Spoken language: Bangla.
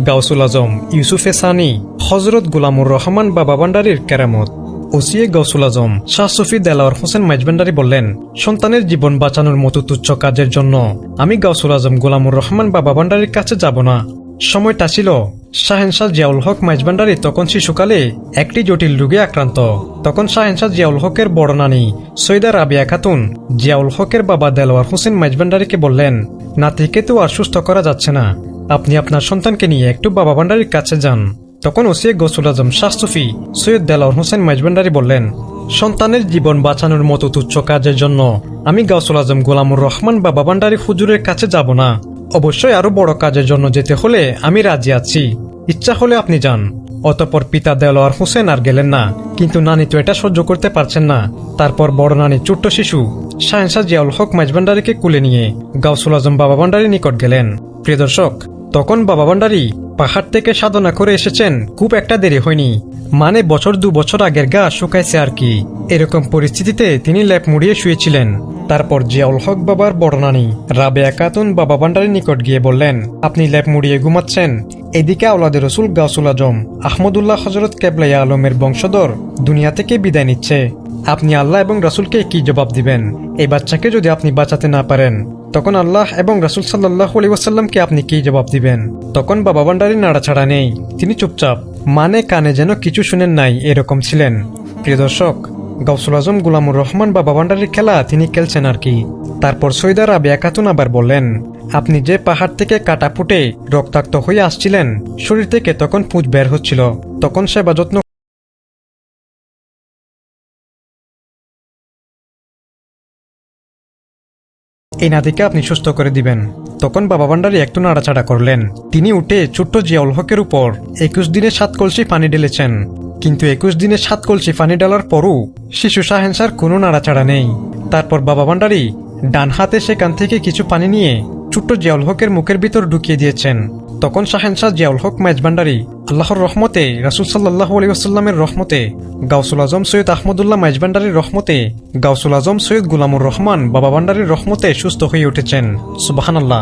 গাউসুল আজম ইউসুফে সানি হজরত গুলামুর রহমান বাবা ভান্ডারীর কেরামত। ওসিয়ে গাউসুল আজম শাহ সুফি দেলাওয়ার হোসেন মাইজভান্ডারী বললেন, সন্তানের জীবন বাঁচানোর মতো তুচ্ছ কাজের জন্য আমি গাউসুল আজম গুলামুর রহমান বাবা ভান্ডারীর কাছে যাব না। সময়টা ছিল শাহেনশাহ জিয়াউল হক মাইজভান্ডারী তখন শিশুকালে একটি জটিল রোগে আক্রান্ত। তখন শাহেনশাহ জিয়াউল হকের বড় নানী সৈয়দা রাবিয়া খাতুন জিয়াউল হকের বাবা দেলাওয়ার হোসেন মাইজভান্ডারীকে বললেন, নাতিকে তো আর সুস্থ করা যাচ্ছে না, আপনি আপনার সন্তানকে নিয়ে একটু বাবা ভান্ডারীর কাছে যান। তখন ওসিয়ে গাউসুল আজম শাহ সুফি সৈয়দ দেলাওয়ার হোসেন মাইজভান্ডারী বললেন, সন্তানের জীবন বাঁচানোর মতো তুচ্ছ কাজের জন্য আমি গাউসুল আজম গোলামুর রহমান বাবা ভান্ডারী হুজুরের কাছে যাব না। অবশ্যই আরো বড় কাজের জন্য যেতে হলে আমি রাজি আছি, ইচ্ছা হলে আপনি যান। অতঃপর পিতা দেলাওয়ার হোসেন আর গেলেন না, কিন্তু নানি তো এটা সহ্য করতে পারছেন না। তারপর বড় নানি ছোট্ট শিশু শাহেনশাহ জিয়াউল হক মাইজভান্ডারীকে কুলে নিয়ে গাউসুল আজম বাবা ভান্ডারীর নিকট গেলেন। প্রিয় দর্শক, তখন বাবা ভান্ডারী পাহাড় থেকে সাধনা করে এসেছেন, খুব একটা দেরি হয়নি, মানে বছর 2 বছর আগের গা শুকাইছে আর কি। এরকম পরিস্থিতিতে তিনি লেপ মুড়িয়ে শুয়েছিলেন। তারপর জিয়াউল হক বাবার বড় নানী রাবেয়া খাতুন বাবা ভান্ডারীর নিকট গিয়ে বললেন, আপনি লেপ মুড়িয়ে ঘুমাচ্ছেন, এদিকে আওলাদে রসুল গাউসুল আজম আহমদুল্লাহ হজরত কেবলায়া আলমের বংশধর দুনিয়া থেকে বিদায় নিচ্ছে, আপনি আল্লাহ এবং রাসুলকে কি জবাব দিবেন? এই বাচ্চাকে যদি আপনি বাঁচাতে না পারেন, তখন আল্লাহ এবং রাসুল সাল্লাল্লাহু আলাইহি ওয়াসাল্লামকে আপনি কি জবাব দিবেন? তখন বাবা ভান্ডারী নাড়াছাড়া নেই, তিনি চুপচাপ, মানে কানে যেন কিছু শুনেন নাই এরকম ছিলেন। প্রিয় দর্শক, গাউসুল আজম গুলামুর রহমান বাবা ভান্ডারীর খেলা তিনি খেলছেন আর কি। তারপর সৈয়দা রাবিয়া খাতুন আবার বললেন, আপনি যে পাহাড় থেকে কাটা ফুটে রক্তাক্ত হয়ে আসছিলেন, শরীর থেকে তখন পুঁজ বের হচ্ছিল, তখন সেবা যত্ন এই নাতিকে আপনি সুস্থ করে দিবেন। তখন বাবা ভান্ডারী একটু নাড়াচাড়া করলেন, তিনি উঠে ছোট্ট জিয়াউল হকের উপর 21 দিনে 7 কলসি পানি ঢেলেছেন। কিন্তু 21 দিনে 7 কলসি পানি ঢালার পরও শিশু শাহেনশার কোনো নাড়াচাড়া নেই। তারপর বাবা ভান্ডারী ডান হাতে সেখান থেকে কিছু পানি নিয়ে ছোট্ট জিয়াউল হকের মুখের ভিতর ঢুকিয়ে দিয়েছেন। তখন শাহেনশাহ জিয়াউল হক মাইজভান্ডারী আল্লাহর রহমতে, রাসূল সাল্লাল্লাহু আলাইহি ওয়াসাল্লামের রহমতে, গাউসুল আজম সৈয়দ আহমদুল্লাহ মাইজভান্ডারীর রহমতে, গাউসুল আজম সৈয়দ গুলামুর রহমান বাবা ভান্ডারীর রহমতে সুস্থ হয়ে উঠেছেন। সুবহানাল্লাহ।